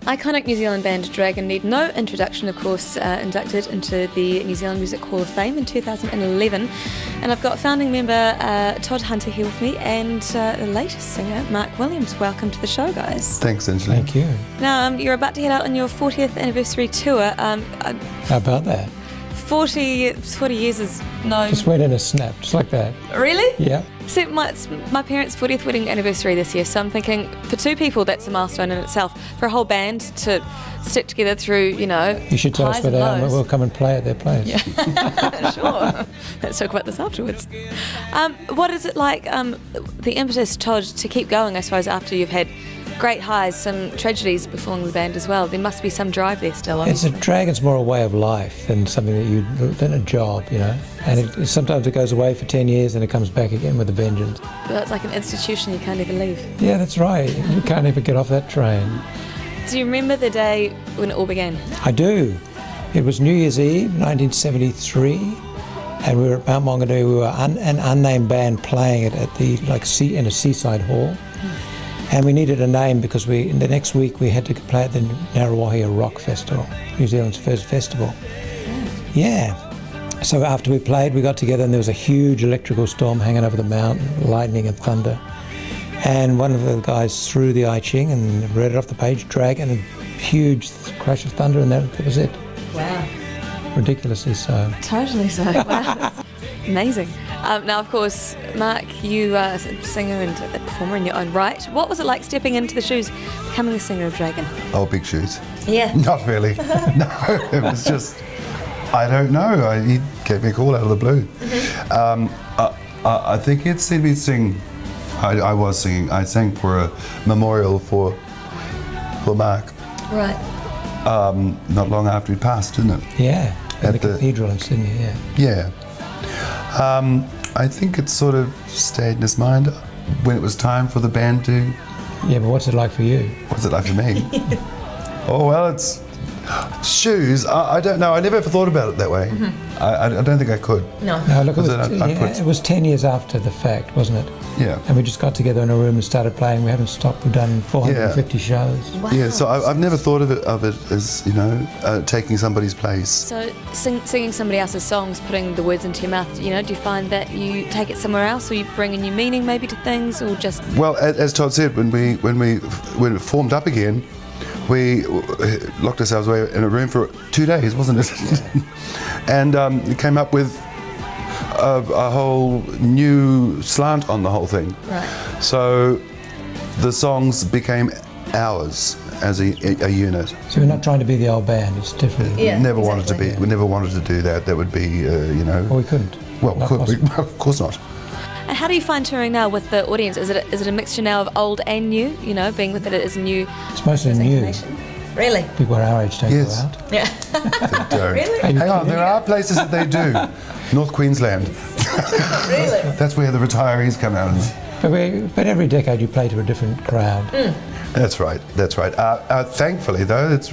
Iconic New Zealand band Dragon need no introduction, of course, inducted into the New Zealand Music Hall of Fame in 2011. And I've got founding member Todd Hunter here with me and the latest singer, Mark Williams. Welcome to the show, guys. Thanks, Angelina. Thank you. Now, you're about to head out on your 40th anniversary tour. How about that? 40 years is no... Just went in a snap, just like that. Really? Yeah. So it's my parents' 40th wedding anniversary this year, so I'm thinking for two people that's a milestone in itself. For a whole band to stick together through, you know, You should tell us where they are and we'll come and play at their place. Yeah. Sure. Let's talk about this afterwards. What is it like, the impetus, Todd, to keep going, I suppose, after you've had great highs, some tragedies befalling the band as well? There must be some drive there still. Dragon's more a way of life than something than a job, you know. And sometimes it goes away for 10 years and it comes back again with a vengeance. But it's like an institution you can't even leave. Yeah, that's right. You can't even get off that train. Do you remember the day when it all began? I do. It was New Year's Eve, 1973, and we were at Mount Maunganui. We were an unnamed band playing it at the in a seaside hall. And we needed a name because the next week we had to play at the Ngaruawahia Rock Festival, New Zealand's first festival. Yeah. So after we played, we got together and there was a huge electrical storm hanging over the mountain, lightning and thunder. And one of the guys threw the I Ching and read it off the page, Dragon, and a huge crash of thunder, and that was it. Wow. Ridiculously so. Totally so. Wow. That's amazing. Now, of course, Mark, you are a singer and a performer in your own right. What was it like stepping into the shoes, becoming the singer of Dragon? Oh, big shoes. Yeah. Not really. No, it was just, I don't know. He gave me a call out of the blue. I think he'd seen me sing. I was singing. I sang for a memorial for Mark. Right. Not long after he passed, didn't it? Yeah, at the cathedral in Sydney, yeah. Yeah. I think it sort of stayed in his mind when it was time for the band to... Yeah, but what's it like for you? What's it like for me? Oh, well, it's... Shoes, I don't know. I never ever thought about it that way. I don't think I could. No. Look, it was 10 years after the fact, wasn't it? Yeah. And we just got together in a room and started playing. We haven't stopped. We've done 450 shows. Wow. Yeah, so I've never thought of it as, you know, taking somebody's place. So singing somebody else's songs, putting the words into your mouth, you know, do you find that you take it somewhere else, or you bring a new meaning maybe to things, or just... Well, as Todd said, when it formed up again, we locked ourselves away in a room for 2 days, wasn't it? And came up with a whole new slant on the whole thing. Right. So the songs became ours as a unit. So we're not trying to be the old band, it's different. Yeah, never wanted to be. We never wanted to do that. That would be, you know... Well, we couldn't. Well, of course not. And how do you find touring now with the audience? Is it a mixture now of old and new? You know, being with it as a new... It's mostly new. Really? People our age don't go out. Yeah. They don't. Really? Hang on, there are places that they do. North Queensland. Really? That's where the retirees come out. But every decade you play to a different crowd. That's right, that's right. Thankfully, though, it's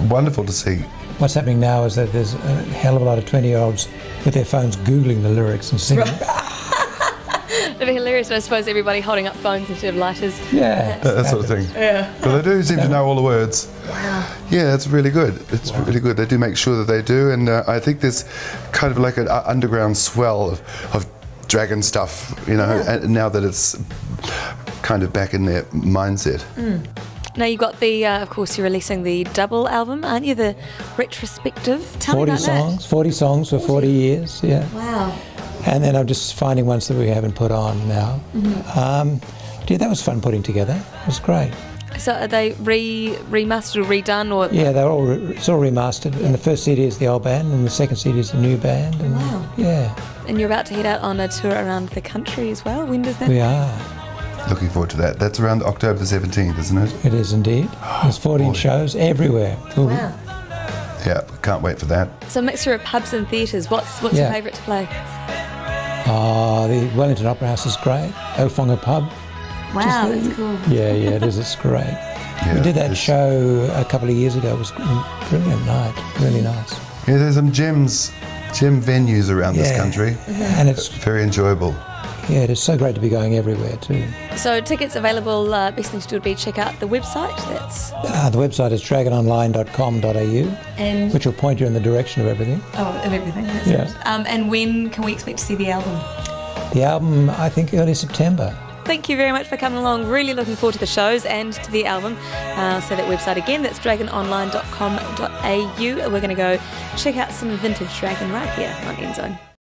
wonderful to see. What's happening now is that there's a hell of a lot of 20-year-olds with their phones Googling the lyrics and singing. It'd be hilarious, but I suppose everybody holding up phones instead of lighters. Yeah. That sort of thing. Yeah. But they do seem to know all the words. Wow. Yeah, it's really good. It's really good. They do make sure that they do, and I think there's kind of like an underground swell of Dragon stuff, you know, and now that it's kind of back in their mindset. Now you've got the, of course, you're releasing the double album, aren't you? The retrospective. Tell me about 40 songs for 40 years, yeah. Wow. And then I'm just finding ones that we haven't put on now. Yeah, that was fun putting together. It was great. So are they remastered or redone, or? Yeah, it's all remastered. And the first CD is the old band, and the second CD is the new band. And wow. Yeah. And you're about to head out on a tour around the country as well. When does that? We are. Looking forward to that. That's around October the 17th, isn't it? It is indeed. There's 14 shows everywhere. Wow. Yeah, can't wait for that. So a mixture of pubs and theatres. What's your favourite to play? The Wellington Opera House is great. Ofonga Pub. Wow, that's cool. Yeah, it is. It's great. Yeah, we did that show a couple of years ago. It was a brilliant night. Really nice. Yeah, there's some gym venues around this country. And it's very enjoyable. Yeah, it is so great to be going everywhere too. So tickets available, best thing to do would be check out the website. That's The website is dragononline.com.au, and which will point you in the direction of everything. of everything. That's Yeah. it. And when can we expect to see the album? The album, I think, early September. Thank you very much for coming along. Really looking forward to the shows and to the album. I'll say that website again. That's dragononline.com.au. We're going to go check out some vintage Dragon right here on NZOWN.